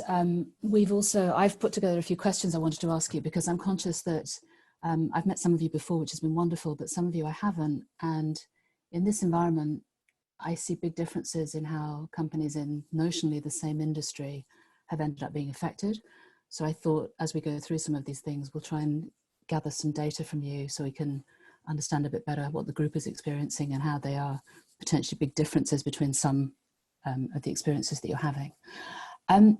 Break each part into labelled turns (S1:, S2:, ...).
S1: I've put together a few questions I wanted to ask you, because I'm conscious that I've met some of you before, which has been wonderful, but some of you I haven't. And in this environment, I see big differences in how companies in notionally the same industry have ended up being affected. So I thought as we go through some of these things, we'll try and gather some data from you so we can understand a bit better what the group is experiencing and how they are potentially big differences between some of the experiences that you're having. I'm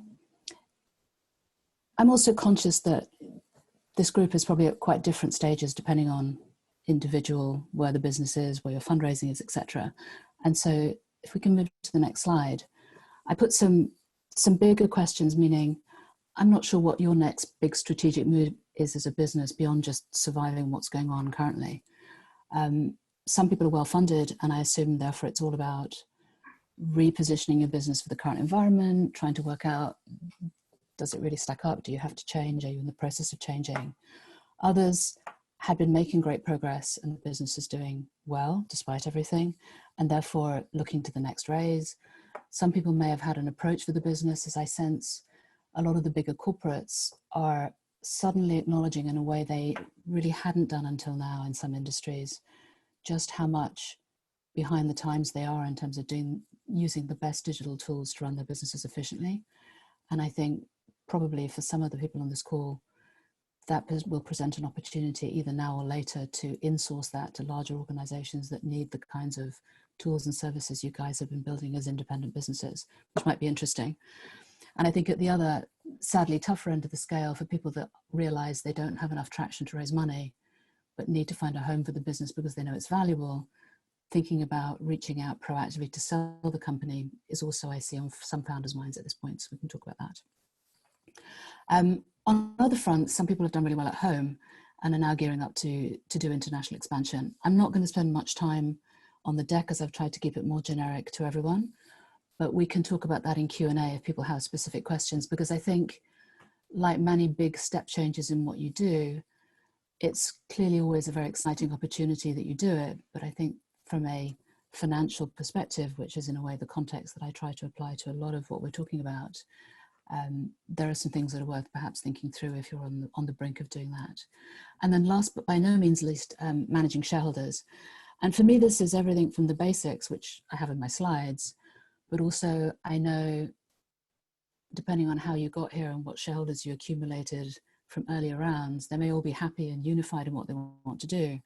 S1: also conscious that this group is probably at quite different stages depending on individual, where the business is, where your fundraising is, etc. And so if we can move to the next slide, I put some bigger questions, meaning I'm not sure what your next big strategic move is as a business beyond just surviving what's going on currently. Some people are well funded, and I assume therefore it's all about repositioning your business for the current environment, trying to work out, does it really stack up? Do you have to change? Are you in the process of changing? Others had been making great progress and the business is doing well despite everything, and therefore looking to the next raise. Some people may have had an approach for the business. As I sense, a lot of the bigger corporates are suddenly acknowledging in a way they really hadn't done until now in some industries, just how much behind the times they are in terms of using the best digital tools to run their businesses efficiently. And I think probably for some of the people on this call, that will present an opportunity either now or later to insource that to larger organizations that need the kinds of tools and services you guys have been building as independent businesses, which might be interesting. And I think at the other, sadly, tougher end of the scale, for people that realize they don't have enough traction to raise money, but need to find a home for the business because they know it's valuable, thinking about reaching out proactively to sell the company is also, I see, on some founders' minds at this point, so we can talk about that. On other fronts, some people have done really well at home and are now gearing up to do international expansion. I'm not going to spend much time on the deck as I've tried to keep it more generic to everyone, but we can talk about that in Q&A if people have specific questions, because I think, like many big step changes in what you do, it's clearly always a very exciting opportunity that you do it. But I think from a financial perspective, which is in a way the context that I try to apply to a lot of what we're talking about, there are some things that are worth perhaps thinking through if you're on the brink of doing that. And then last but by no means least, managing shareholders. And for me, this is everything from the basics, which I have in my slides, but also I know, depending on how you got here and what shareholders you accumulated from earlier rounds, they may all be happy and unified in what they want to do,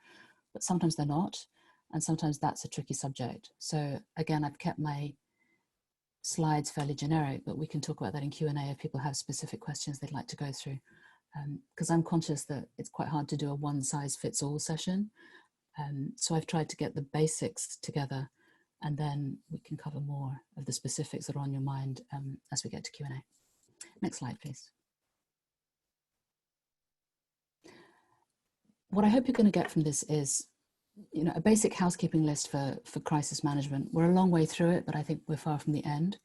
S1: but sometimes they're not. And sometimes that's a tricky subject. So again, I've kept my slides fairly generic, but we can talk about that in Q&A if people have specific questions they'd like to go through. Because I'm conscious that it's quite hard to do a one-size-fits-all session. So I've tried to get the basics together, and then we can cover more of the specifics that are on your mind as we get to Q&A. Next slide, please. What I hope you're going to get from this is, you know, a basic housekeeping list for crisis management. We're a long way through it, but I think we're far from the end.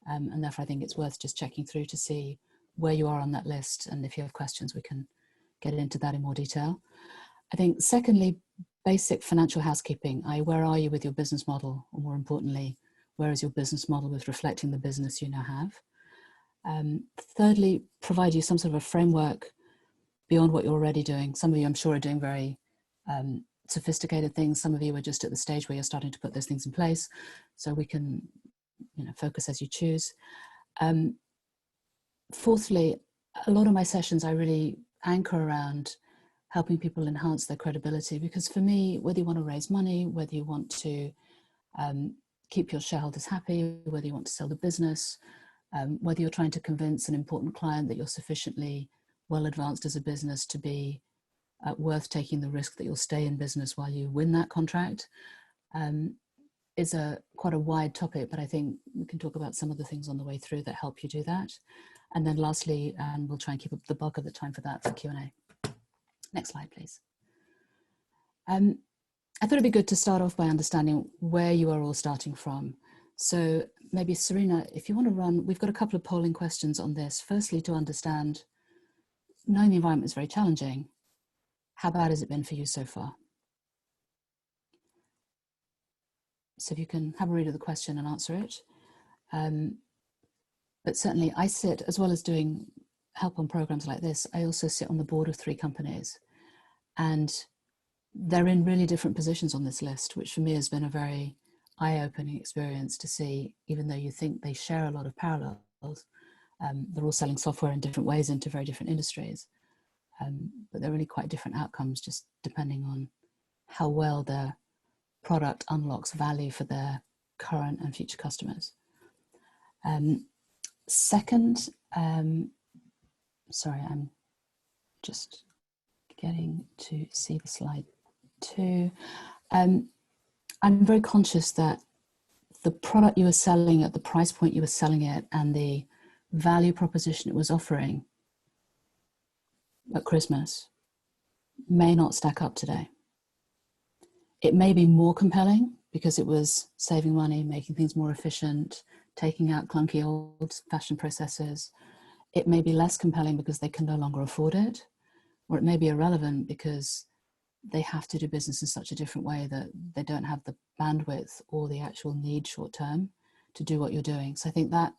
S1: And therefore, I think it's worth just checking through to see where you are on that list. And if you have questions, we can get into that in more detail. I think secondly, basic financial housekeeping. Where are you with your business model? Or more importantly, where is your business model with reflecting the business you now have? Thirdly, provide you some sort of a framework beyond what you're already doing. Some of you, I'm sure, are doing very sophisticated things. Some of you are just at the stage where you're starting to put those things in place, so we can, you know, focus as you choose. Fourthly, a lot of my sessions I really anchor around helping people enhance their credibility, because for me, whether you want to raise money, whether you want to keep your shareholders happy, whether you want to sell the business, whether you're trying to convince an important client that you're sufficiently well advanced as a business to be worth taking the risk that you'll stay in business while you win that contract, is quite a wide topic, but I think we can talk about some of the things on the way through that help you do that. And then lastly, and we'll try and keep up the bulk of the time for that for Q&A. Next slide, please. I thought it'd be good to start off by understanding where you are all starting from. So maybe Serena, if you want to run, we've got a couple of polling questions on this. Firstly, to understand, knowing the environment is very challenging, how bad has it been for you so far? So if you can have a read of the question and answer it. But certainly I sit, as well as doing help on programs like this, I also sit on the board of 3 companies. And they're in really different positions on this list, which for me has been a very eye-opening experience to see, even though you think they share a lot of parallels, they're all selling software in different ways into very different industries. But they're really quite different outcomes just depending on how well their product unlocks value for their current and future customers. Second, sorry, I'm just getting to see the slide too. I'm very conscious that the product you were selling at the price point you were selling it and the value proposition it was offering at Christmas may not stack up today. It may be more compelling because it was saving money, making things more efficient, taking out clunky old-fashioned processes. It may be less compelling because they can no longer afford it, or it may be irrelevant because they have to do business in such a different way that they don't have the bandwidth or the actual need short term to do what you're doing. So I think that,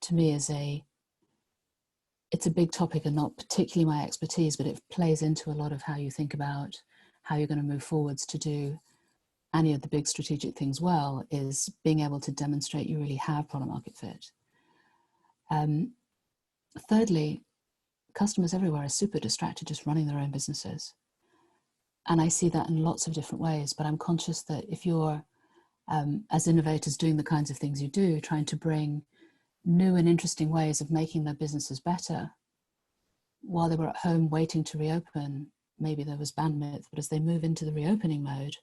S1: to me, it's a big topic and not particularly my expertise, but it plays into a lot of how you think about how you're going to move forwards to do any of the big strategic things well, is being able to demonstrate you really have product market fit. Thirdly, customers everywhere are super distracted just running their own businesses. And I see that in lots of different ways, but I'm conscious that if you're, as innovators, doing the kinds of things you do, trying to bring new and interesting ways of making their businesses better, while they were at home waiting to reopen, maybe there was bandwidth, but as they move into the reopening mode,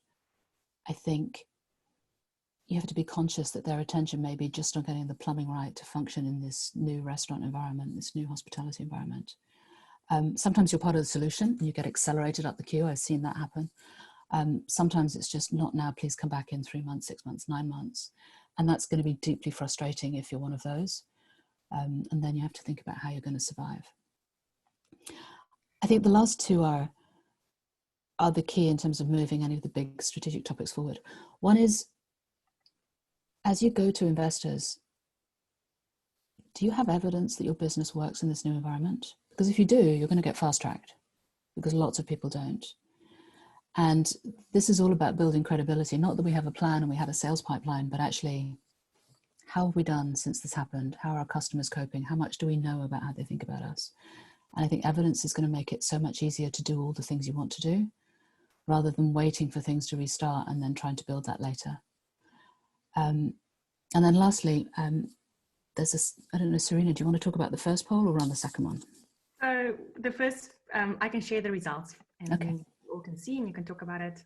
S1: I think you have to be conscious that their attention may be just on getting the plumbing right to function in this new restaurant environment, this new hospitality environment. Sometimes you're part of the solution and you get accelerated up the queue. I've seen that happen. Sometimes it's just not now, please come back in 3 months, 6 months, 9 months. And that's going to be deeply frustrating if you're one of those. And then you have to think about how you're going to survive. I think the last 2 are the key in terms of moving any of the big strategic topics forward. One is, as you go to investors, do you have evidence that your business works in this new environment? Because if you do, you're going to get fast-tracked, because lots of people don't. And this is all about building credibility, not that we have a plan and we have a sales pipeline, but actually, how have we done since this happened? How are our customers coping? How much do we know about how they think about us? And I think evidence is going to make it so much easier to do all the things you want to do, rather than waiting for things to restart and then trying to build that later. And then lastly, there's this, I don't know, Serena, do you want to talk about the first poll or run the second one?
S2: So the first, I can share the results and
S1: okay.
S2: you all can see and you can talk about it.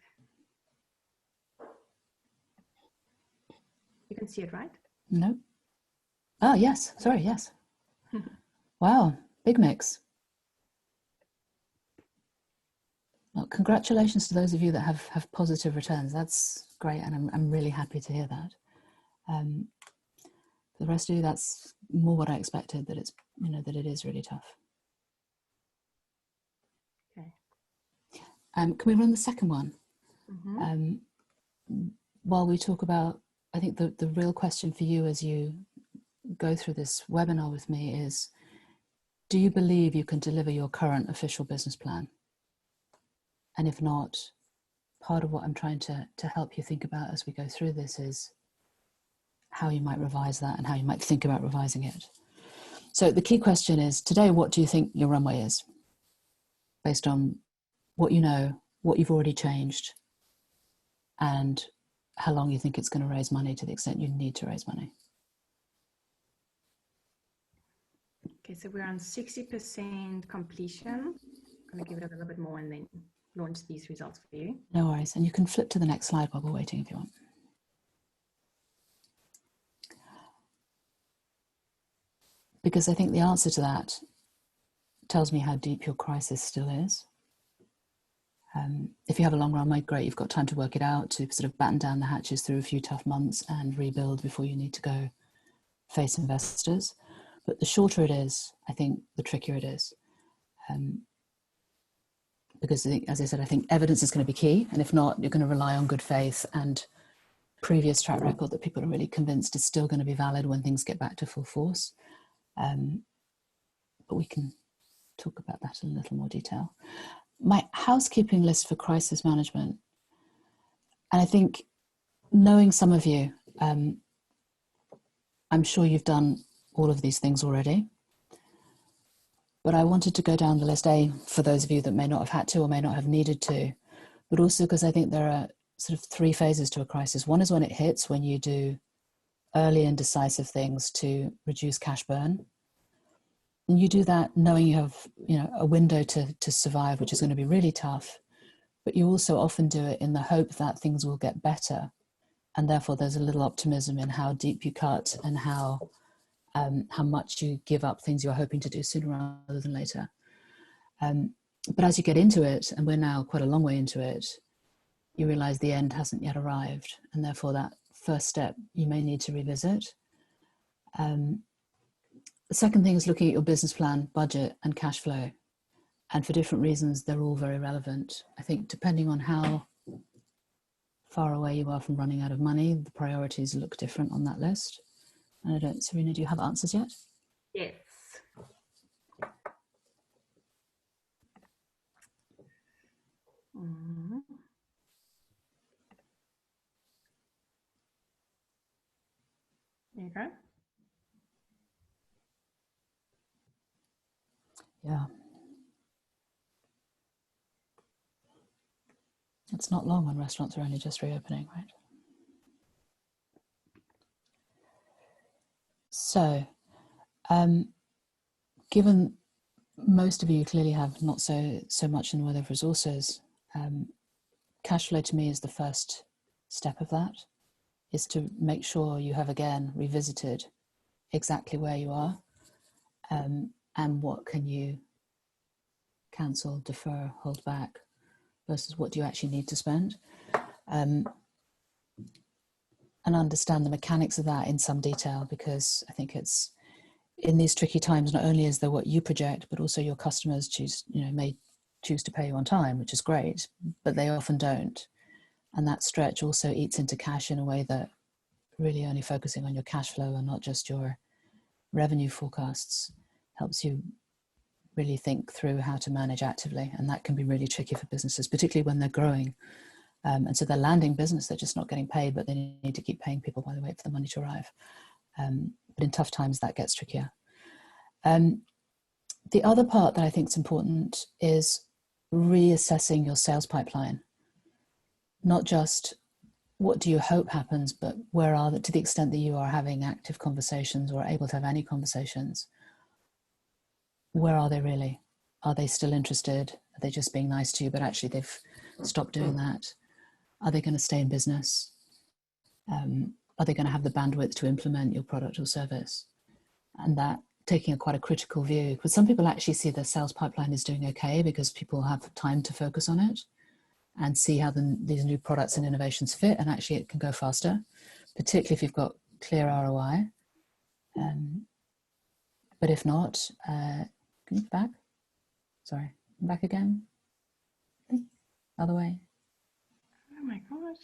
S2: You can see it, right?
S1: No. Oh, yes. Sorry, yes. Wow, big mix. Well, congratulations to those of you that have positive returns. That's great, and I'm really happy to hear that. For the rest of you, that's more what I expected, that it's, you know, that it is really tough.
S2: Okay.
S1: Can we run the second one?
S2: Mm-hmm.
S1: While we talk about, I think the real question for you as you go through this webinar with me is, do you believe you can deliver your current official business plan? And if not, part of what I'm trying to help you think about as we go through this is how you might revise that and how you might think about revising it. So the key question is, today, what do you think your runway is? Based on what you know, what you've already changed, and how long you think it's going to raise money to the extent you need to raise money.
S2: Okay, so we're on 60% completion. I'm going to give it a little bit more and then launch these results for you.
S1: No worries. And you can flip to the next slide while we're waiting if you want. Because I think the answer to that tells me how deep your crisis still is. If you have a long runway, great, you've got time to work it out, to sort of batten down the hatches through a few tough months and rebuild before you need to go face investors. But the shorter it is, I think the trickier it is. Because, as I said, I think evidence is going to be key. And if not, you're going to rely on good faith and previous track record that people are really convinced is still going to be valid when things get back to full force. But we can talk about that in a little more detail. My housekeeping list for crisis management. And I think, knowing some of you, I'm sure you've done all of these things already. But I wanted to go down the list, for those of you that may not have had to or may not have needed to, but also because I think there are sort of three phases to a crisis. One is when it hits, when you do early and decisive things to reduce cash burn. And you do that knowing you have, a window to survive, which is going to be really tough. But you also often do it in the hope that things will get better. And therefore there's a little optimism in how deep you cut and how much you give up things you're hoping to do sooner rather than later. But as you get into it, and we're now quite a long way into it, you realize the end hasn't yet arrived. And therefore that first step you may need to revisit. The second thing is looking at your business plan, budget, and cash flow. And for different reasons, they're all very relevant. I think depending on how far away you are from running out of money, the priorities look different on that list. And I don't, Serena, do you have answers yet?
S2: Yes. There you go.
S1: Yeah. It's not long when restaurants are only just reopening, right? So, given most of you clearly have not so much in the way of resources, cash flow to me is the first step of that, is to make sure you have again revisited exactly where you are, and what can you cancel, defer, hold back, versus what do you actually need to spend, and understand the mechanics of that in some detail, because I think it's in these tricky times, not only is there what you project, but also your customers may choose to pay you on time, which is great, but they often don't. And that stretch also eats into cash in a way that really only focusing on your cash flow and not just your revenue forecasts helps you really think through how to manage actively. And that can be really tricky for businesses, particularly when they're growing. And so they're landing business, they're just not getting paid, but they need to keep paying people while they wait for the money to arrive. But in tough times, that gets trickier. The other part that I think is important is reassessing your sales pipeline. Not just what do you hope happens, but where are to the extent that you are having active conversations or able to have any conversations, where are they really? Are they still interested? Are they just being nice to you, but actually they've stopped doing that? Are they going to stay in business? Are they going to have the bandwidth to implement your product or service? And that taking quite a critical view, because some people actually see their sales pipeline is doing okay because people have time to focus on it and see how these new products and innovations fit, and actually it can go faster, particularly if you've got clear ROI. But if not, can you back? Sorry, back again. Other way.
S2: Oh my gosh.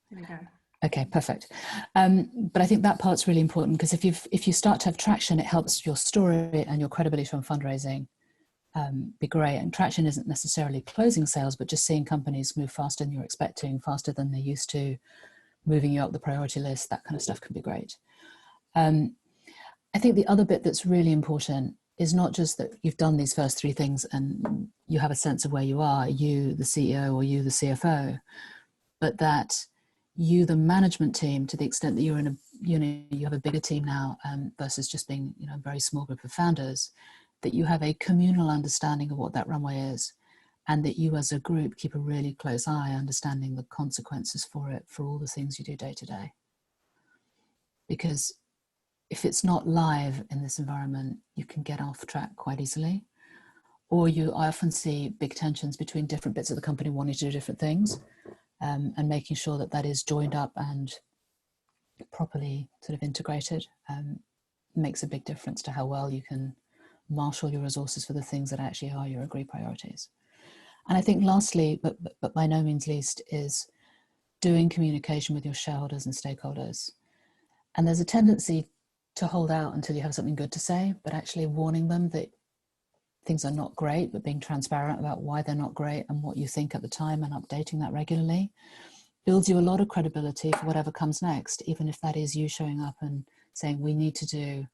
S2: There we go.
S1: Okay, perfect. But I think that part's really important, because if you start to have traction, it helps your story and your credibility from fundraising be great. And traction isn't necessarily closing sales, but just seeing companies move faster than you're expecting, faster than they used to, moving you up the priority list, that kind of stuff can be great. I think the other bit that's really important is not just that you've done these first three things and you have a sense of where you are, you, the CEO, or you, the CFO, but that you, the management team, to the extent that you're in you have a bigger team now versus just being, a very small group of founders, that you have a communal understanding of what that runway is, and that you as a group keep a really close eye understanding the consequences for it, for all the things you do day to day. Because if it's not live in this environment, you can get off track quite easily. Or I often see big tensions between different bits of the company wanting to do different things, and making sure that that is joined up and properly sort of integrated makes a big difference to how well you can marshal your resources for the things that actually are your agreed priorities. And I think lastly, but by no means least, is doing communication with your shareholders and stakeholders. And there's a tendency to hold out until you have something good to say, but actually warning them that things are not great, but being transparent about why they're not great and what you think at the time and updating that regularly builds you a lot of credibility for whatever comes next, even if that is you showing up and saying, we need to do,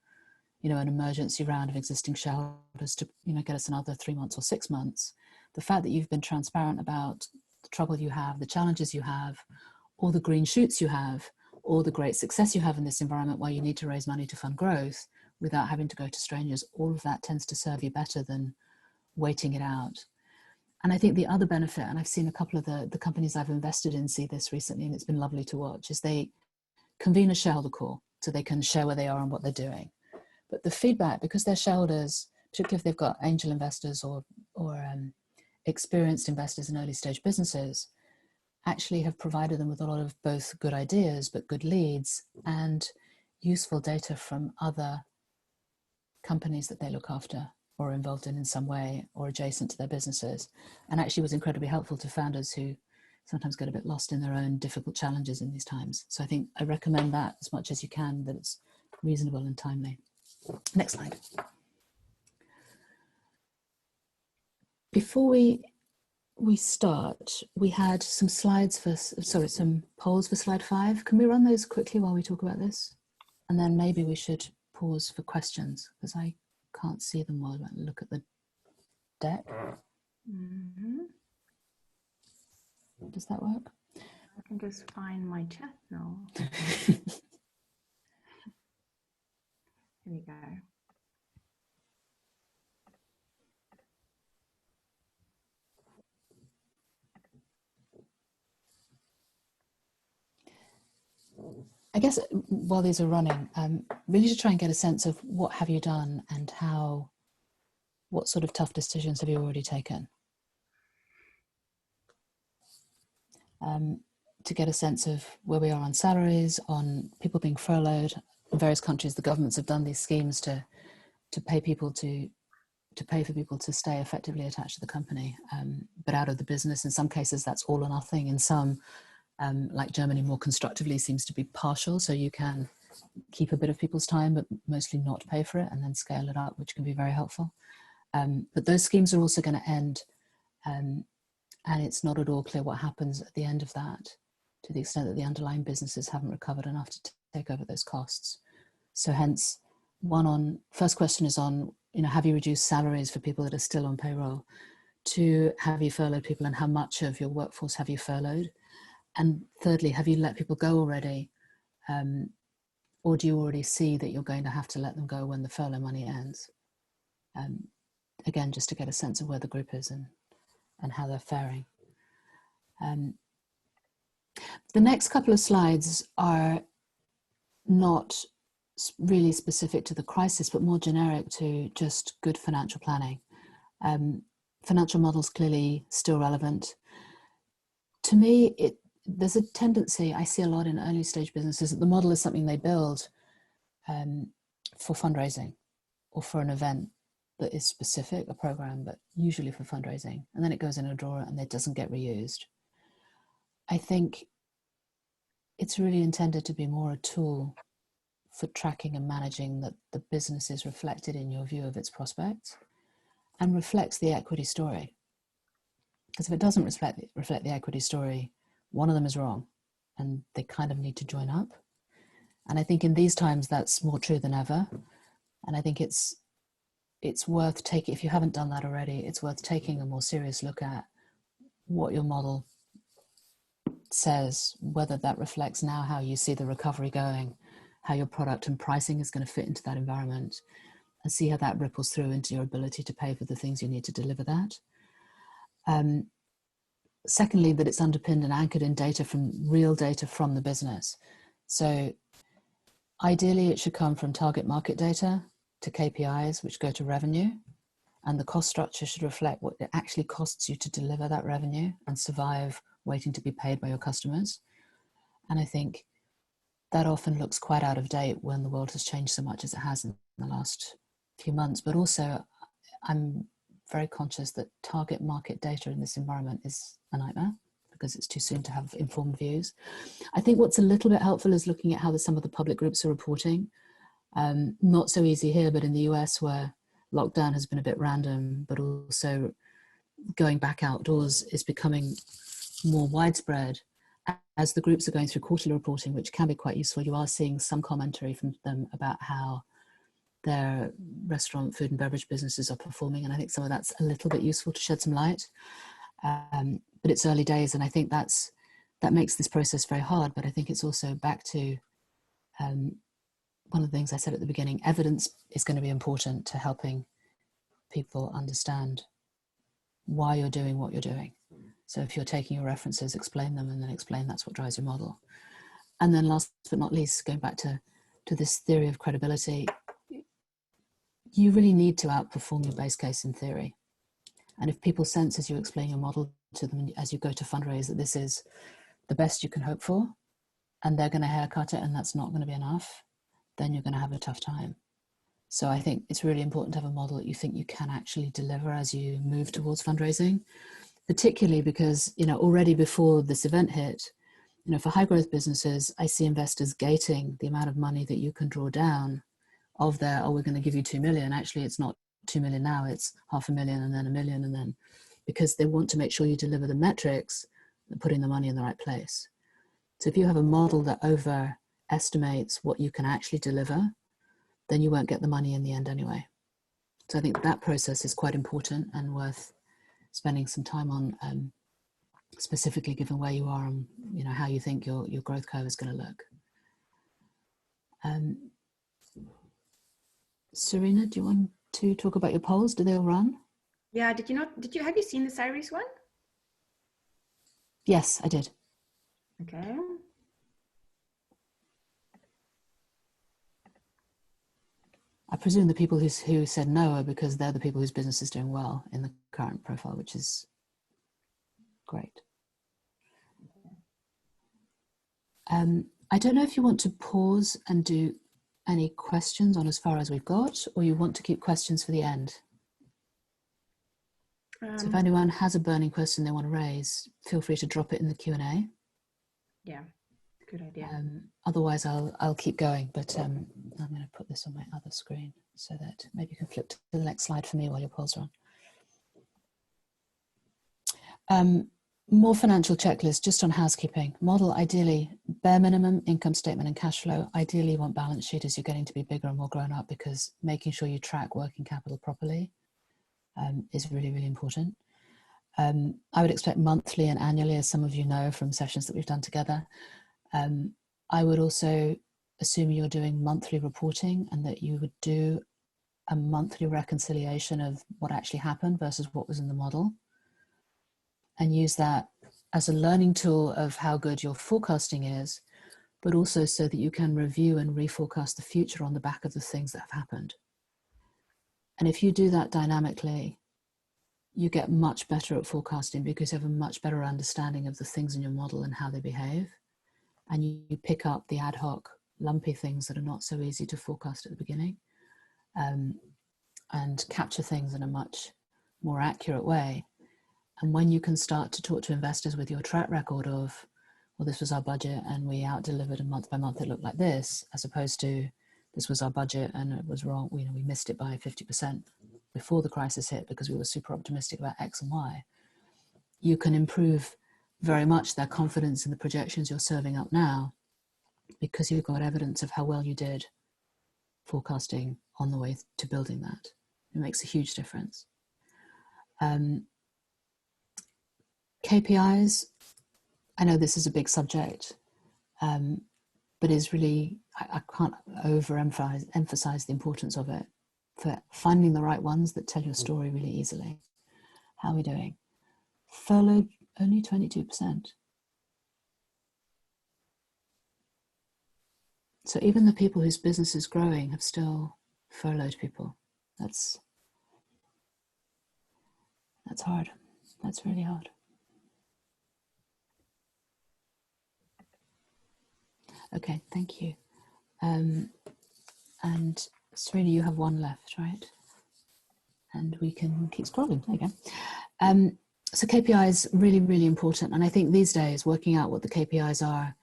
S1: you know, an emergency round of existing shareholders to, you know, get us another 3 months or 6 months. The fact that you've been transparent about the trouble you have, the challenges you have, all the green shoots you have, all the great success you have in this environment where you need to raise money to fund growth without having to go to strangers, all of that tends to serve you better than waiting it out. And I think the other benefit, and I've seen a couple of the companies I've invested in see this recently, and it's been lovely to watch, is they convene a shareholder call so they can share where they are and what they're doing. But the feedback, because they're shareholders, particularly if they've got angel investors or experienced investors in early stage businesses, actually have provided them with a lot of both good ideas, but good leads and useful data from other companies that they look after or are involved in some way or adjacent to their businesses, and actually was incredibly helpful to founders who sometimes get a bit lost in their own difficult challenges in these times. So I think I recommend that as much as you can, that it's reasonable and timely. Next slide. Before we start, we had some slides for, sorry, some polls for slide 5. Can we run those quickly while we talk about this? And then maybe we should pause for questions because I can't see them while I look at the deck.
S2: Mm-hmm.
S1: Does that work?
S2: I can just find my chat now. Here we go.
S1: I guess while these are running, really to try and get a sense of what have you done and how, what sort of tough decisions have you already taken? To get a sense of where we are on salaries, on people being furloughed. In various countries, the governments have done these schemes to pay people to pay for people to stay effectively attached to the company, but out of the business. In some cases, that's all or nothing. In some, like Germany, more constructively seems to be partial. So you can keep a bit of people's time, but mostly not pay for it and then scale it up, which can be very helpful. But those schemes are also going to end. And it's not at all clear what happens at the end of that, to the extent that the underlying businesses haven't recovered enough to take over those costs. So hence, first question is on, you know, have you reduced salaries for people that are still on payroll? 2, have you furloughed people and how much of your workforce have you furloughed? And thirdly, have you let people go already? Or do you already see that you're going to have to let them go when the furlough money ends? Again, just to get a sense of where the group is and how they're faring. The next couple of slides are not really specific to the crisis, but more generic to just good financial planning. Financial models clearly still relevant. To me, there's a tendency I see a lot in early stage businesses that the model is something they build for fundraising or for an event that is specific, a program, but usually for fundraising. And then it goes in a drawer and it doesn't get reused. I think it's really intended to be more a tool for tracking and managing that the business is reflected in your view of its prospects and reflects the equity story. Because if it doesn't reflect the equity story, one of them is wrong and they kind of need to join up. And I think in these times, that's more true than ever. And I think it's worth taking, if you haven't done that already, it's worth taking a more serious look at what your model says, whether that reflects now how you see the recovery going, how your product and pricing is going to fit into that environment, and see how that ripples through into your ability to pay for the things you need to deliver that. Secondly, that it's underpinned and anchored in real data from the business. So ideally, it should come from target market data to KPIs, which go to revenue, and the cost structure should reflect what it actually costs you to deliver that revenue and survive waiting to be paid by your customers. And I think that often looks quite out of date when the world has changed so much as it has in the last few months. But also, I'm very conscious that target market data in this environment is a nightmare because it's too soon to have informed views. I think what's a little bit helpful is looking at how some of the public groups are reporting. Not so easy here, but in the US, where lockdown has been a bit random, but also going back outdoors is becoming more widespread. As the groups are going through quarterly reporting, which can be quite useful, you are seeing some commentary from them about how their restaurant, food and beverage businesses are performing. And I think some of that's a little bit useful to shed some light. But it's early days, and I think that makes this process very hard. But I think it's also back to one of the things I said at the beginning, evidence is going to be important to helping people understand why you're doing what you're doing. So if you're taking your references, explain them, and then explain that's what drives your model. And then last but not least, going back to this theory of credibility, you really need to outperform your base case in theory. And if people sense as you explain your model to them as you go to fundraise that this is the best you can hope for, and they're going to haircut it and that's not going to be enough, then you're going to have a tough time. So I think it's really important to have a model that you think you can actually deliver as you move towards fundraising, particularly because, already before this event hit, for high growth businesses, I see investors gating the amount of money that you can draw down of their, we're going to give you 2 million. Actually, it's not 2 million now, it's 500,000 and then 1 million. And then because they want to make sure you deliver the metrics, putting the money in the right place. So if you have a model that overestimates what you can actually deliver, then you won't get the money in the end anyway. So I think that process is quite important and worth spending some time on, specifically given where you are and how you think your growth curve is going to look. Serena, do you want to talk about your polls? Do they all run?
S2: Yeah, have you seen the Cyrus one?
S1: Yes, I did.
S2: Okay.
S1: I presume the people who said no are because they're the people whose business is doing well in the current profile, which is great. I don't know if you want to pause and do any questions on as far as we've got, or you want to keep questions for the end. So if anyone has a burning question they want to raise, feel free to drop it in the Q&A.
S2: Yeah, good idea.
S1: Otherwise, I'll keep going, but I'm going to put this on my other screen so that maybe you can flip to the next slide for me while your polls are on. More financial checklist just on housekeeping. Model, ideally, bare minimum income statement and cash flow. Ideally, you want balance sheet as you're getting to be bigger and more grown up, because making sure you track working capital properly is really, really important. I would expect monthly and annually, as some of you know from sessions that we've done together. I would also assume you're doing monthly reporting and that you would do a monthly reconciliation of what actually happened versus what was in the model, and use that as a learning tool of how good your forecasting is, but also so that you can review and reforecast the future on the back of the things that have happened. And if you do that dynamically, you get much better at forecasting because you have a much better understanding of the things in your model and how they behave. And you pick up the ad hoc, lumpy things that are not so easy to forecast at the beginning, and capture things in a much more accurate way. And when you can start to talk to investors with your track record of, well, this was our budget and we out-delivered, and month by month it looked like this, as opposed to this was our budget and it was wrong, we missed it by 50% before the crisis hit because we were super optimistic about X and Y, you can improve very much their confidence in the projections you're serving up now, because you've got evidence of how well you did forecasting on the way to building that. It makes a huge difference. KPIs, I know this is a big subject, but is really, I can't emphasize the importance of it, for finding the right ones that tell your story really easily. How are we doing? Furloughed, only 22%. So even the people whose business is growing have still furloughed people. That's hard. That's really hard. Okay, thank you. And Serena, you have one left, right? And we can keep scrolling. There you go. So KPIs really, really important. And I think these days, working out what the KPIs are,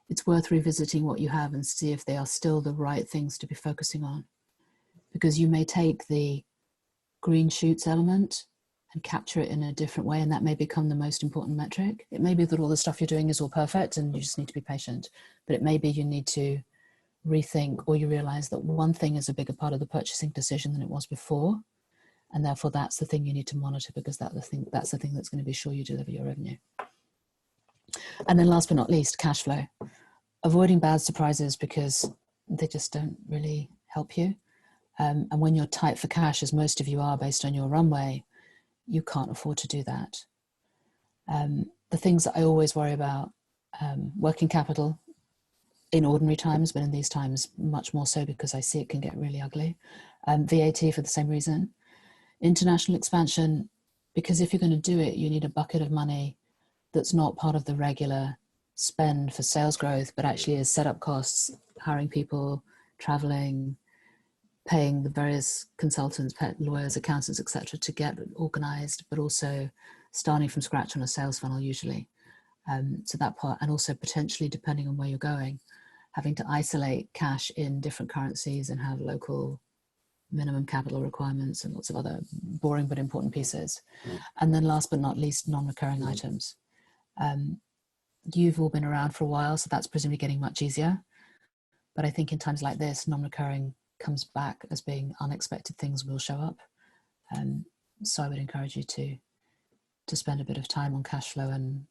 S1: it's worth revisiting what you have and see if they are still the right things to be focusing on. Because you may take the green shoots element and capture it in a different way, and that may become the most important metric. It may be that all the stuff you're doing is all perfect and you just need to be patient, but it may be you need to rethink, or you realize that one thing is a bigger part of the purchasing decision than it was before, and therefore that's the thing you need to monitor, because that's the thing that's going to be sure you deliver your revenue. And then last but not least, cash flow. Avoiding bad surprises because they just don't really help you. And when you're tight for cash, as most of you are based on your runway, you can't afford to do that. The things that I always worry about, working capital in ordinary times, but in these times much more so because I see it can get really ugly. VAT for the same reason. International expansion, because if you're going to do it, you need a bucket of money that's not part of the regular spend for sales growth, but actually is setup costs, hiring people, traveling, paying the various consultants, lawyers, accountants, etc., to get organized, but also starting from scratch on a sales funnel usually. So that part, and also potentially, depending on where you're going, having to isolate cash in different currencies and have local minimum capital requirements and lots of other boring but important pieces. And then last but not least, non-recurring items. You've all been around for a while, so that's presumably getting much easier. But I think in times like this, non-recurring comes back as being unexpected things will show up. So I would encourage you to spend a bit of time on cash flow, and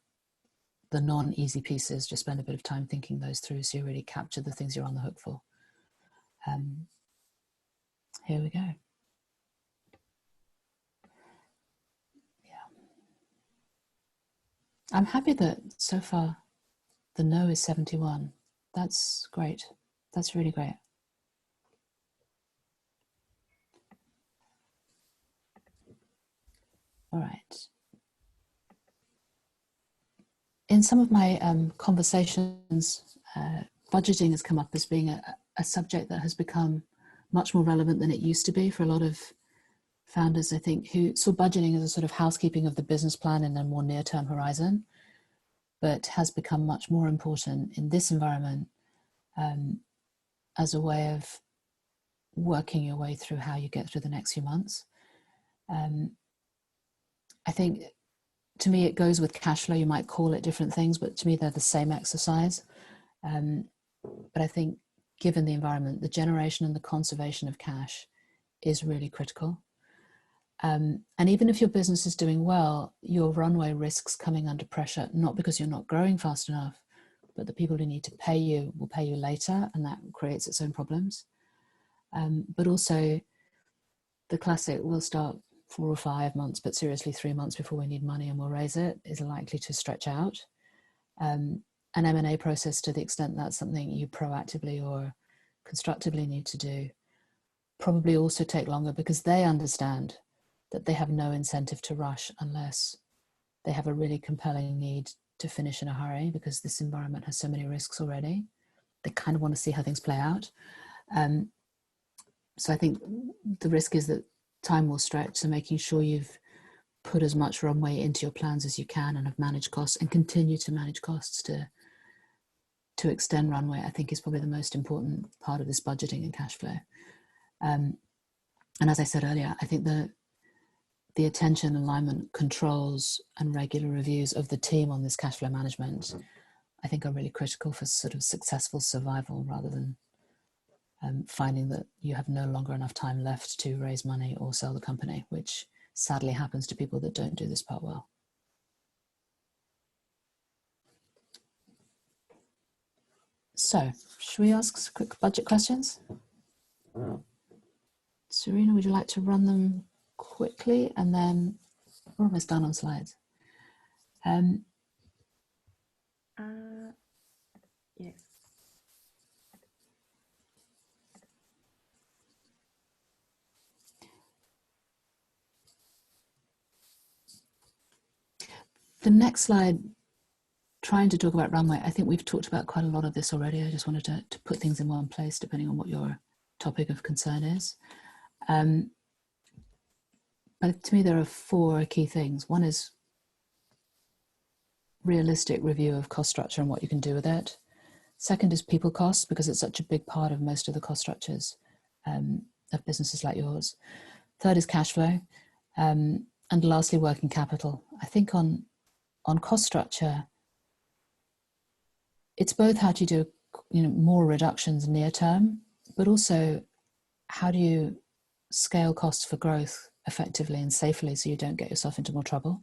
S1: the non-easy pieces, just spend a bit of time thinking those through so you really capture the things you're on the hook for. Here we go. Yeah. I'm happy that so far the no is 71. That's great. That's really great. All right. In some of my conversations, budgeting has come up as being a subject that has become much more relevant than it used to be for a lot of founders, I think, who saw budgeting as a sort of housekeeping of the business plan in a more near-term horizon, but has become much more important in this environment as a way of working your way through how you get through the next few months. I think, to me, it goes with cash flow. You might call it different things, but to me, they're the same exercise. But I think, given the environment, the generation and the conservation of cash is really critical. And even if your business is doing well, your runway risks coming under pressure, not because you're not growing fast enough, but the people who need to pay you will pay you later, and that creates its own problems. But also, the classic, we'll start 4 or 5 months, but seriously 3 months before we need money and we'll raise it, is likely to stretch out. An M&A process, to the extent that's something you proactively or constructively need to do, probably also take longer, because they understand that they have no incentive to rush unless they have a really compelling need to finish in a hurry, because this environment has so many risks already. They kind of want to see how things play out. So I think the risk is that time will stretch, so making sure you've put as much runway into your plans as you can and have managed costs and continue to manage costs to extend runway, I think, is probably the most important part of this budgeting and cash flow. And as I said earlier, I think the attention, alignment, controls, and regular reviews of the team on this cash flow management, I think, are really critical for sort of successful survival, rather than finding that you have no longer enough time left to raise money or sell the company, which sadly happens to people that don't do this part well. So, should we ask some quick budget questions? Serena, would you like to run them quickly? And then we're almost done on slides.
S2: Yes.
S1: The next slide, trying to talk about runway, I think we've talked about quite a lot of this already. I just wanted to put things in one place depending on what your topic of concern is. But to me, there are 4 key things. One is realistic review of cost structure and what you can do with it. Second is people costs, because it's such a big part of most of the cost structures of businesses like yours. Third is cash flow. And lastly, working capital. I think on cost structure, it's both how do you do more reductions near term, but also how do you scale costs for growth effectively and safely so you don't get yourself into more trouble.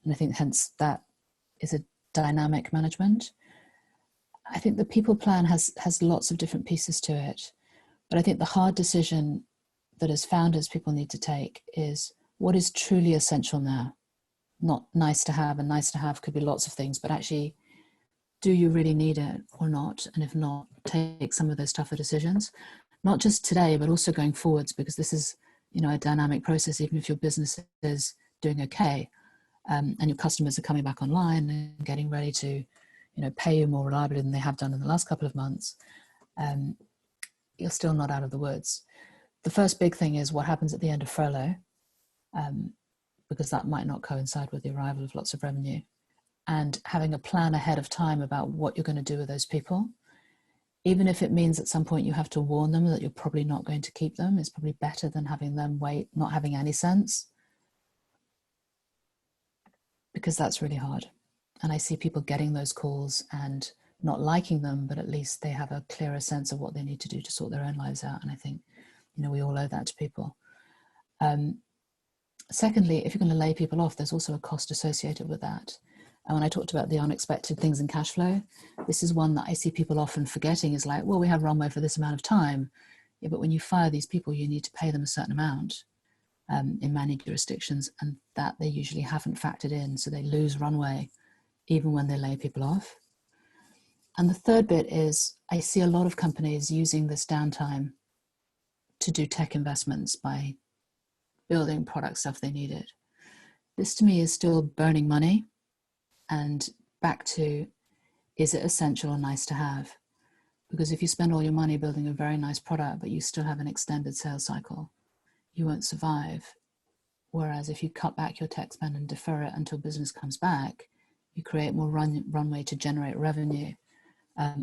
S1: And I think hence that is a dynamic management. I think the people plan has lots of different pieces to it, but I think the hard decision that as founders people need to take is what is truly essential now. Not nice to have, and nice to have could be lots of things, but actually, do you really need it or not? And if not, take some of those tougher decisions, not just today, but also going forwards, because this is, a dynamic process. Even if your business is doing okay, and your customers are coming back online and getting ready to, pay you more reliably than they have done in the last couple of months, you're still not out of the woods. The first big thing is what happens at the end of furlough, because that might not coincide with the arrival of lots of revenue, and having a plan ahead of time about what you're going to do with those people. Even if it means at some point you have to warn them that you're probably not going to keep them, it's probably better than having them wait, not having any sense, because that's really hard. And I see people getting those calls and not liking them, but at least they have a clearer sense of what they need to do to sort their own lives out. And I think, we all owe that to people. Secondly, if you're going to lay people off, there's also a cost associated with that. And when I talked about the unexpected things in cash flow, this is one that I see people often forgetting is like, well, we have Runway for this amount of time. Yeah, but when you fire these people, you need to pay them a certain amount in many jurisdictions, and that they usually haven't factored in. So they lose Runway even when they lay people off. And the third bit is I see a lot of companies using this downtime to do tech investments by building product stuff they needed. This to me is still burning money. And back to, is it essential or nice to have? Because if you spend all your money building a very nice product, but you still have an extended sales cycle, you won't survive. Whereas if you cut back your tech spend and defer it until business comes back, you create more runway to generate revenue,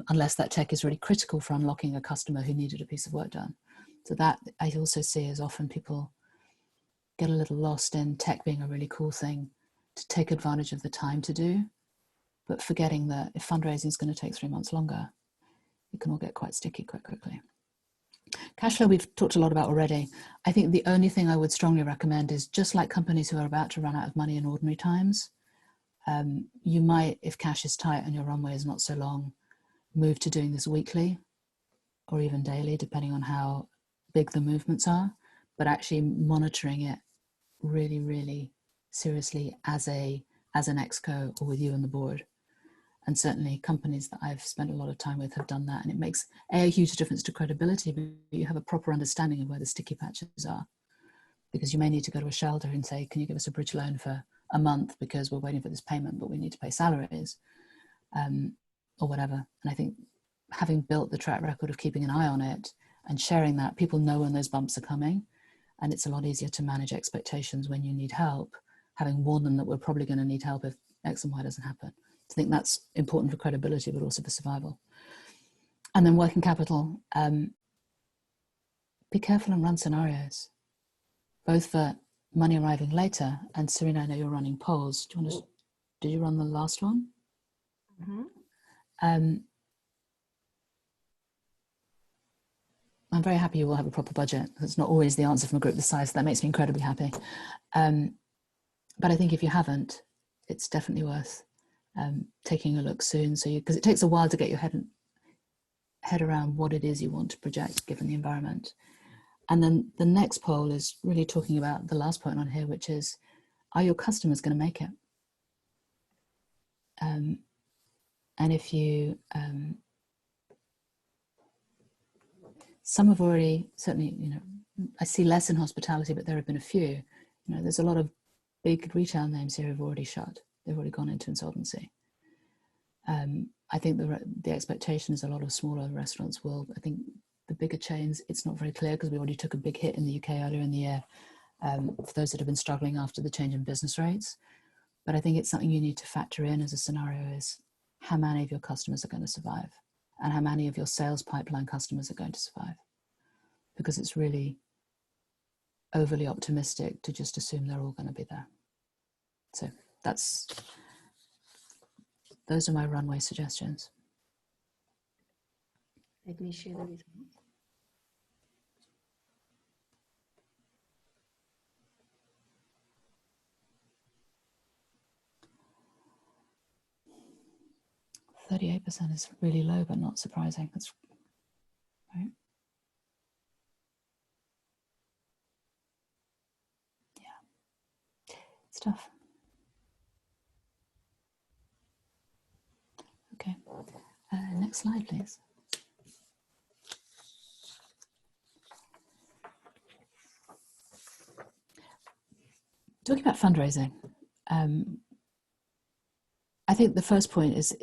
S1: unless that tech is really critical for unlocking a customer who needed a piece of work done. So that I also see as often people get a little lost in tech being a really cool thing to take advantage of the time to do, but forgetting that if fundraising is going to take 3 months longer, it can all get quite sticky quite quickly. Cash flow we've talked a lot about already. I think the only thing I would strongly recommend is, just like companies who are about to run out of money in ordinary times, you might, if cash is tight and your runway is not so long, move to doing this weekly or even daily, depending on how big the movements are, but actually monitoring it really, really seriously as an exco or with you and the board. And certainly companies that I've spent a lot of time with have done that, and it makes a huge difference to credibility, but you have a proper understanding of where the sticky patches are, because you may need to go to a shelter and say, can you give us a bridge loan for a month because we're waiting for this payment, but we need to pay salaries, or whatever. And I think having built the track record of keeping an eye on it and sharing that, people know when those bumps are coming, and it's a lot easier to manage expectations when you need help, having warned them that we're probably going to need help if X and Y doesn't happen. I think that's important for credibility, but also for survival. And then working capital, be careful and run scenarios, both for money arriving later. And Serena, I know you're running polls. Did you run the last one? Mm-hmm. I'm very happy you will have a proper budget. That's not always the answer from a group this size. So that makes me incredibly happy. But I think if you haven't, it's definitely worth taking a look soon. So because it takes a while to get your head around what it is you want to project given the environment. And then the next poll is really talking about the last point on here, which is, are your customers going to make it? And if you, some have already, certainly, I see less in hospitality, but there have been a few. There's a lot of big retail names here who've already shut. They've already gone into insolvency. I think the expectation is a lot of smaller restaurants will. I think the bigger chains, it's not very clear because we already took a big hit in the UK earlier in the year for those that have been struggling after the change in business rates. But I think it's something you need to factor in as a scenario is how many of your customers are going to survive and how many of your sales pipeline customers are going to survive. Because it's really overly optimistic to just assume they're all going to be there. So those are my runway suggestions.
S2: Let me share the results.
S1: %38% is really low, but not surprising. That's right. Yeah, it's tough. Okay, next slide, please. Talking about fundraising, I think the first point is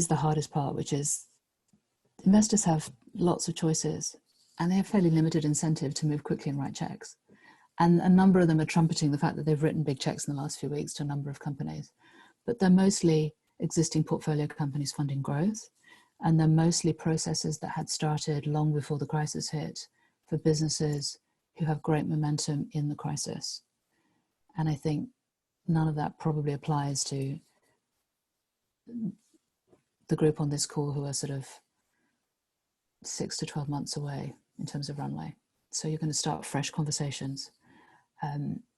S1: the hardest part, which is investors have lots of choices and they have fairly limited incentive to move quickly and write checks. And a number of them are trumpeting the fact that they've written big checks in the last few weeks to a number of companies. But they're mostly existing portfolio companies funding growth. And they're mostly processes that had started long before the crisis hit for businesses who have great momentum in the crisis. And I think none of that probably applies to the group on this call who are sort of 6 to 12 months away in terms of runway. So you're going to start fresh conversations.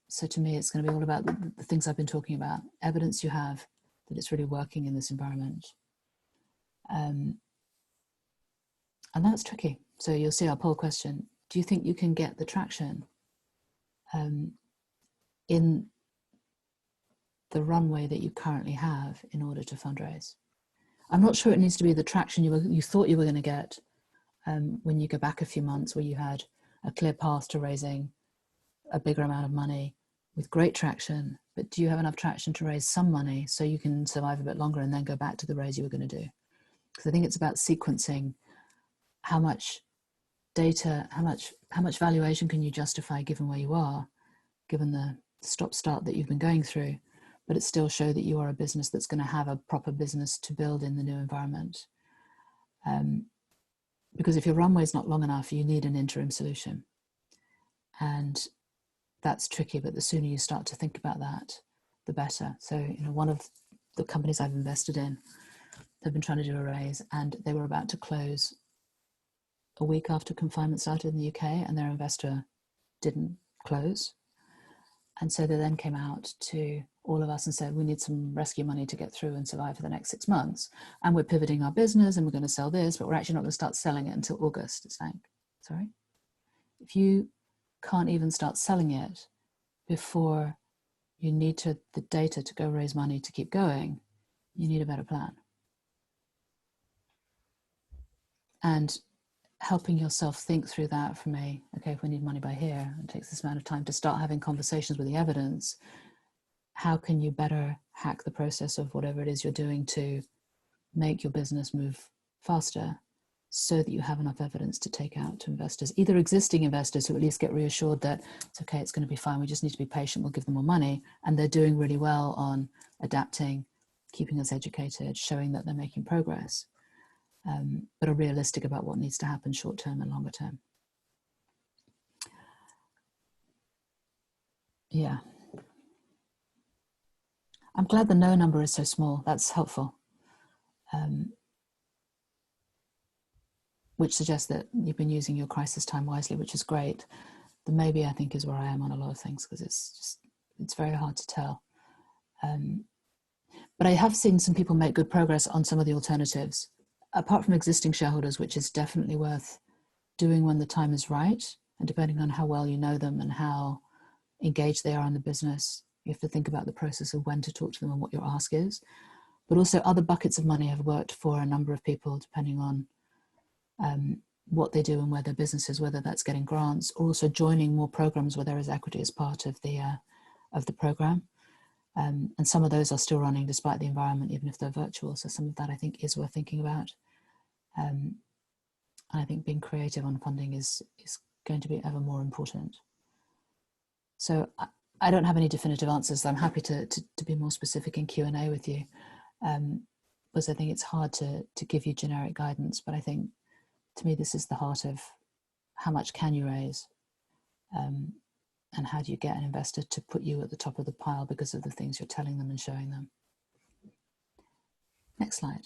S1: So to me, it's going to be all about the things I've been talking about, evidence you have that it's really working in this environment. And that's tricky. So you'll see our poll question. Do you think you can get the traction in the runway that you currently have in order to fundraise? I'm not sure it needs to be the traction you thought you were going to get when you go back a few months, where you had a clear path to raising a bigger amount of money with great traction. But do you have enough traction to raise some money so you can survive a bit longer and then go back to the raise you were going to do? Because I think it's about sequencing how much data, how much valuation can you justify given where you are, given the stop-start that you've been going through, but it still show that you are a business that's going to have a proper business to build in the new environment. Because if your runway is not long enough, you need an interim solution. And that's tricky, but the sooner you start to think about that, the better. So, one of the companies I've invested in, they've been trying to do a raise and they were about to close a week after confinement started in the UK, and their investor didn't close. And so they then came out to all of us and said, we need some rescue money to get through and survive for the next 6 months. And we're pivoting our business and we're going to sell this, but we're actually not going to start selling it until August. It's like, sorry? If you can't even start selling it before you need the data to go raise money to keep going, you need a better plan. And helping yourself think through that from okay, if we need money by here, it takes this amount of time to start having conversations with the evidence. How can you better hack the process of whatever it is you're doing to make your business move faster so that you have enough evidence to take out to investors, either existing investors who at least get reassured that it's okay, it's going to be fine, we just need to be patient, we'll give them more money, and they're doing really well on adapting, keeping us educated, showing that they're making progress, but are realistic about what needs to happen short term and longer term. Yeah. I'm glad the no number is so small. That's helpful. Which suggests that you've been using your crisis time wisely, which is great. The maybe, I think, is where I am on a lot of things, because it's very hard to tell. But I have seen some people make good progress on some of the alternatives, apart from existing shareholders, which is definitely worth doing when the time is right. And depending on how well you know them and how engaged they are in the business, you have to think about the process of when to talk to them and what your ask is. But also other buckets of money have worked for a number of people, depending on what they do and where their business is, whether that's getting grants or also joining more programs where there is equity as part of the program. And some of those are still running despite the environment, even if they're virtual. So some of that I think is worth thinking about. And I think being creative on funding is going to be ever more important. So I don't have any definitive answers, so I'm happy to be more specific in Q&A with you, because I think it's hard to give you generic guidance, but I think, to me, this is the heart of how much can you raise, and how do you get an investor to put you at the top of the pile because of the things you're telling them and showing them. Next slide.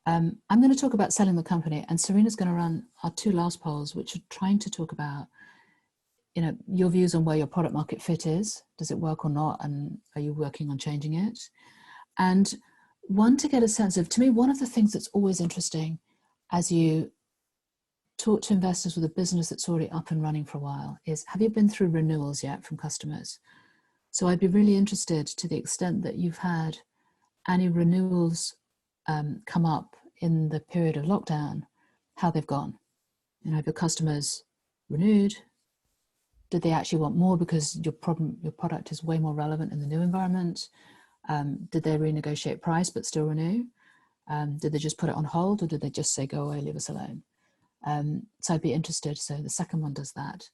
S1: I'm going to talk about selling the company, and Serena's going to run our two last polls, which are trying to talk about, you know, your views on where your product market fit is. Does it work or not? And are you working on changing it? And one, to get a sense of, to me, one of the things that's always interesting as you talk to investors with a business that's already up and running for a while is, have you been through renewals yet from customers? So I'd be really interested, to the extent that you've had any renewals come up in the period of lockdown, how they've gone. You know, have your customers renewed? Did they actually want more because your product is way more relevant in the new environment? Did they renegotiate price but still renew? Did they just put it on hold, or did they just say, go away, leave us alone? So I'd be interested. So the second one does that.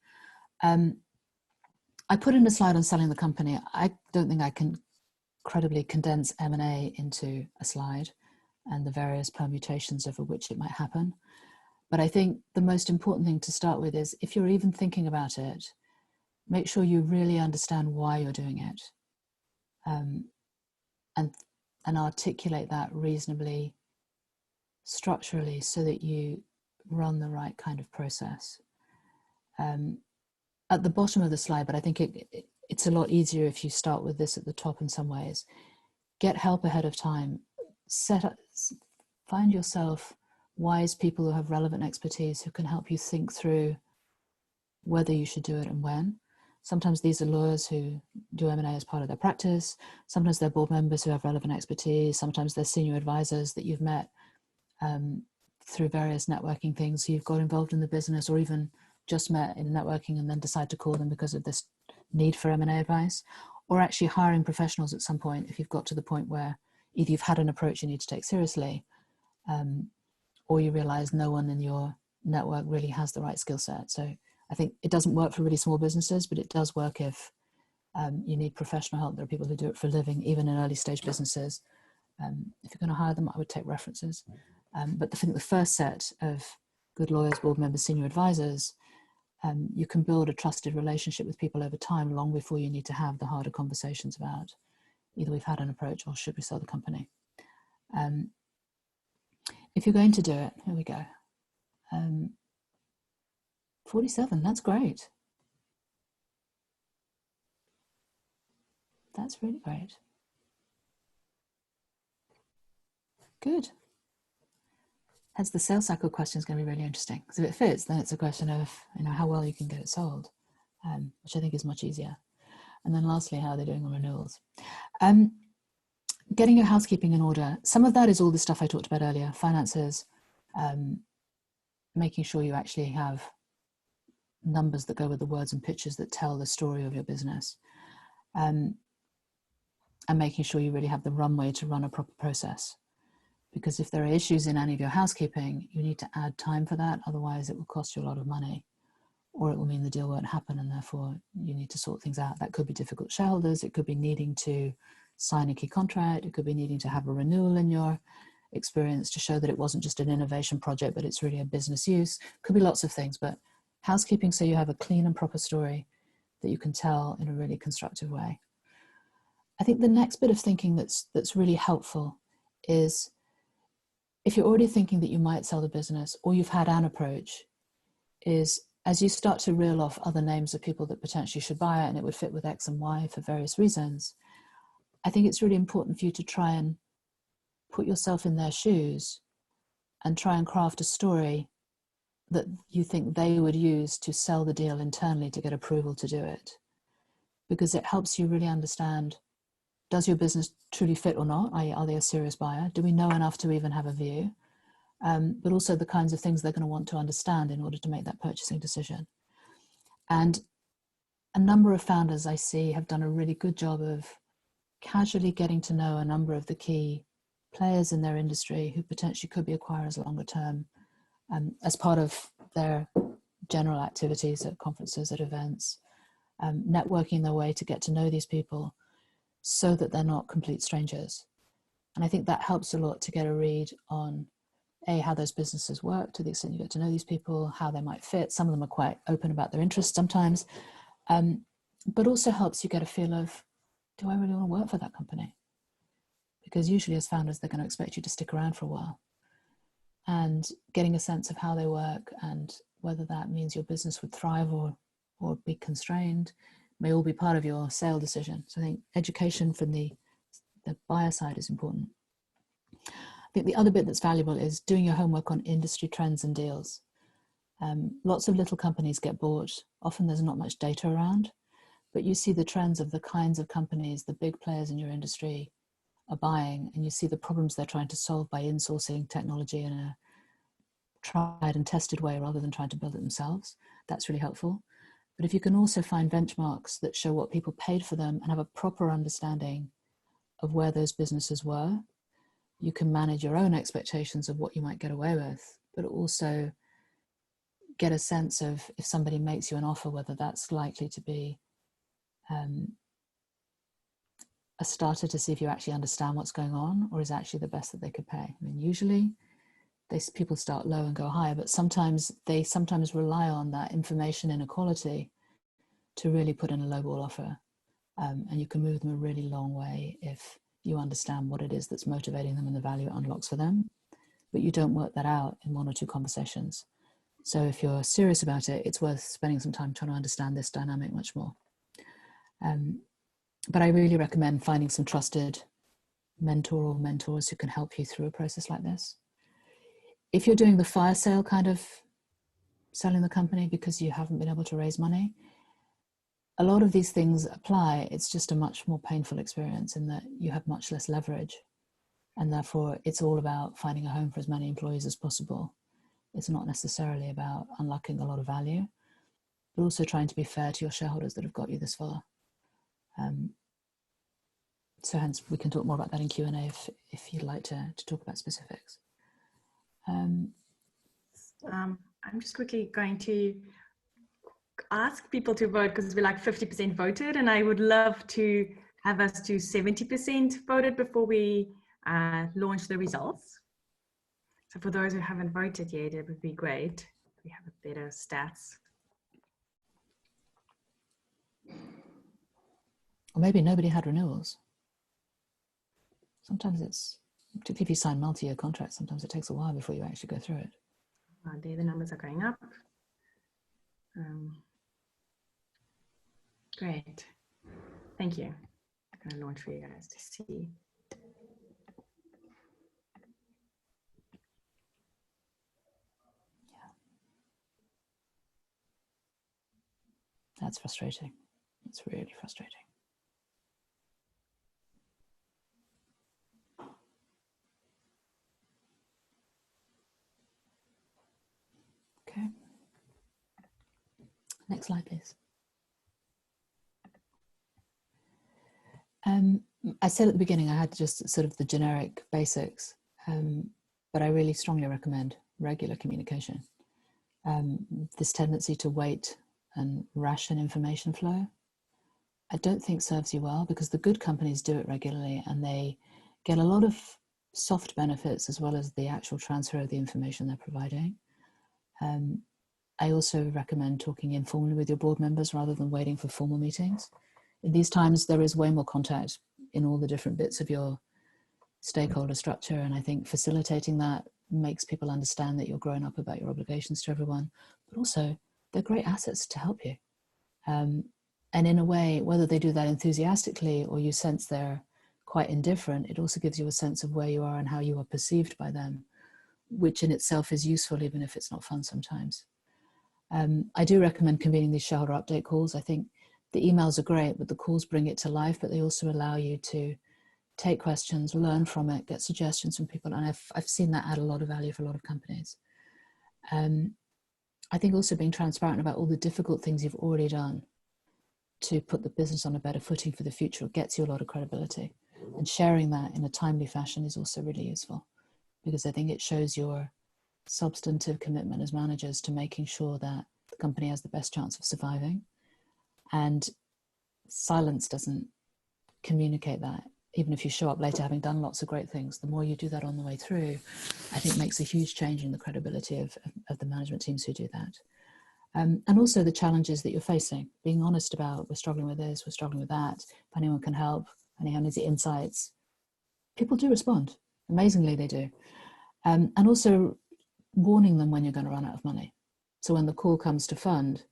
S1: I put in a slide on selling the company. I don't think I can credibly condense M&A into a slide and the various permutations over which it might happen. But I think the most important thing to start with is, if you're even thinking about it, make sure you really understand why you're doing it, and articulate that reasonably, structurally, so that you run the right kind of process. At the bottom of the slide, but I think it's a lot easier if you start with this at the top in some ways. Get help ahead of time. Find yourself wise people who have relevant expertise who can help you think through whether you should do it and when. Sometimes these are lawyers who do M&A as part of their practice. Sometimes they're board members who have relevant expertise. Sometimes they're senior advisors that you've met through various networking things who you've got involved in the business, or even just met in networking and then decide to call them because of this need for M&A advice, or actually hiring professionals at some point if you've got to the point where either you've had an approach you need to take seriously, or you realize no one in your network really has the right skill set. So I think it doesn't work for really small businesses, but it does work if you need professional help. There are people who do it for a living, even in early stage businesses. If you're going to hire them, I would take references. But I think the first set of good lawyers, board members, senior advisors, you can build a trusted relationship with people over time, long before you need to have the harder conversations about either we've had an approach or should we sell the company. If you're going to do it, here we go. 47, that's great. That's really great. Good. Hence the sales cycle question is going to be really interesting, because if it fits, then it's a question of, you know, how well you can get it sold, which I think is much easier. And then lastly, how are they doing on renewals? Getting your housekeeping in order. Some of that is all the stuff I talked about earlier, finances, making sure you actually have numbers that go with the words and pictures that tell the story of your business, and making sure you really have the runway to run a proper process. Because if there are issues in any of your housekeeping, you need to add time for that. Otherwise, it will cost you a lot of money, or it will mean the deal won't happen, and therefore you need to sort things out. That could be difficult shareholders. It could be needing to sign a key contract. It could be needing to have a renewal in your experience to show that it wasn't just an innovation project, but it's really a business use. Could be lots of things, but housekeeping, so you have a clean and proper story that you can tell in a really constructive way. I think the next bit of thinking that's really helpful is, if you're already thinking that you might sell the business, or you've had an approach, is as you start to reel off other names of people that potentially should buy it and it would fit with X and Y for various reasons, I think it's really important for you to try and put yourself in their shoes and try and craft a story that you think they would use to sell the deal internally to get approval to do it. Because it helps you really understand, does your business truly fit or not? i.e., are they a serious buyer? Do we know enough to even have a view? But also the kinds of things they're going to want to understand in order to make that purchasing decision. And a number of founders I see have done a really good job of casually getting to know a number of the key players in their industry who potentially could be acquirers longer term, as part of their general activities at conferences, at events, networking their way to get to know these people so that they're not complete strangers. And I think that helps a lot to get a read on how those businesses work, to the extent you get to know these people, how they might fit. Some of them are quite open about their interests sometimes, but also helps you get a feel of, do I really want to work for that company? Because usually as founders, they're going to expect you to stick around for a while. And getting a sense of how they work and whether that means your business would thrive or be constrained may all be part of your sale decision. So I think education from the buyer side is important. I think the other bit that's valuable is doing your homework on industry trends and deals. Lots of little companies get bought. Often there's not much data around, but you see the trends of the kinds of companies the big players in your industry are buying, and you see the problems they're trying to solve by insourcing technology in a tried and tested way rather than trying to build it themselves. That's really helpful. But if you can also find benchmarks that show what people paid for them and have a proper understanding of where those businesses were, you can manage your own expectations of what you might get away with, but also get a sense of, if somebody makes you an offer, whether that's likely to be a starter to see if you actually understand what's going on, or is actually the best that they could pay. I mean, usually people start low and go higher, but sometimes they rely on that information inequality to really put in a lowball offer. And you can move them a really long way if you understand what it is that's motivating them and the value it unlocks for them, but you don't work that out in one or two conversations. So if you're serious about it, it's worth spending some time trying to understand this dynamic much more. But I really recommend finding some trusted mentor or mentors who can help you through a process like this. If you're doing the fire sale kind of selling the company because you haven't been able to raise money, a lot of these things apply. It's just a much more painful experience in that you have much less leverage. And therefore, it's all about finding a home for as many employees as possible. It's not necessarily about unlocking a lot of value, but also trying to be fair to your shareholders that have got you this far. So hence, we can talk more about that in Q&A if you'd like to talk about specifics.
S2: I'm just quickly going to ask people to vote because we're like 50% voted, and I would love to have us to 70% voted before we launch the results. So for those who haven't voted yet, it would be great if we have a better stats.
S1: Or maybe nobody had renewals. Sometimes it's, particularly if you sign multi-year contracts, sometimes it takes a while before you actually go through it.
S2: There the numbers are going up. Great. Thank you. I'm going to launch for you guys to see.
S1: Yeah. That's frustrating. It's really frustrating. Okay. Next slide, please. I said at the beginning I had just sort of the generic basics, but I really strongly recommend regular communication. This tendency to wait and ration information flow, I don't think serves you well, because the good companies do it regularly and they get a lot of soft benefits as well as the actual transfer of the information they're providing. I also recommend talking informally with your board members rather than waiting for formal meetings. In these times, there is way more contact in all the different bits of your stakeholder structure, and I think facilitating that makes people understand that you're growing up about your obligations to everyone, but also they're great assets to help you. And in a way, whether they do that enthusiastically or you sense they're quite indifferent, it also gives you a sense of where you are and how you are perceived by them, which in itself is useful, even if it's not fun sometimes. I do recommend convening these shareholder update calls. I think the emails are great, but the calls bring it to life, but they also allow you to take questions, learn from it, get suggestions from people. And I've seen that add a lot of value for a lot of companies. I think also being transparent about all the difficult things you've already done to put the business on a better footing for the future gets you a lot of credibility. And sharing that in a timely fashion is also really useful, because I think it shows your substantive commitment as managers to making sure that the company has the best chance of surviving. And silence doesn't communicate that. Even if you show up later having done lots of great things, the more you do that on the way through, I think makes a huge change in the credibility of the management teams who do that. And also the challenges that you're facing, being honest about, we're struggling with this, we're struggling with that, if anyone can help, anyone needs the insights. People do respond, amazingly they do. And also warning them when you're going to run out of money. So when the call comes to fund,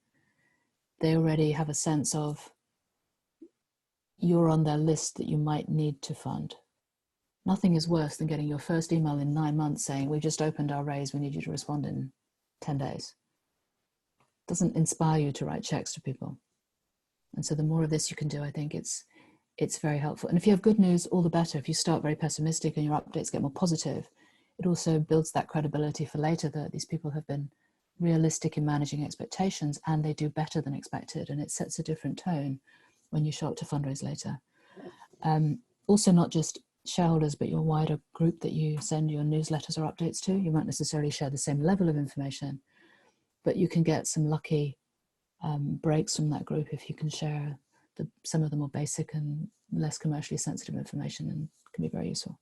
S1: they already have a sense of you're on their list that you might need to fund. Nothing is worse than getting your first email in 9 months saying, we've just opened our raise, we need you to respond in 10 days. It doesn't inspire you to write checks to people. And so the more of this you can do, I think it's very helpful. And if you have good news, all the better. If you start very pessimistic and your updates get more positive, it also builds that credibility for later that these people have been realistic in managing expectations and they do better than expected. And it sets a different tone when you show up to fundraise later. Also, not just shareholders, but your wider group that you send your newsletters or updates to. You won't necessarily share the same level of information, but you can get some lucky breaks from that group if you can share some of the more basic and less commercially sensitive information, and can be very useful.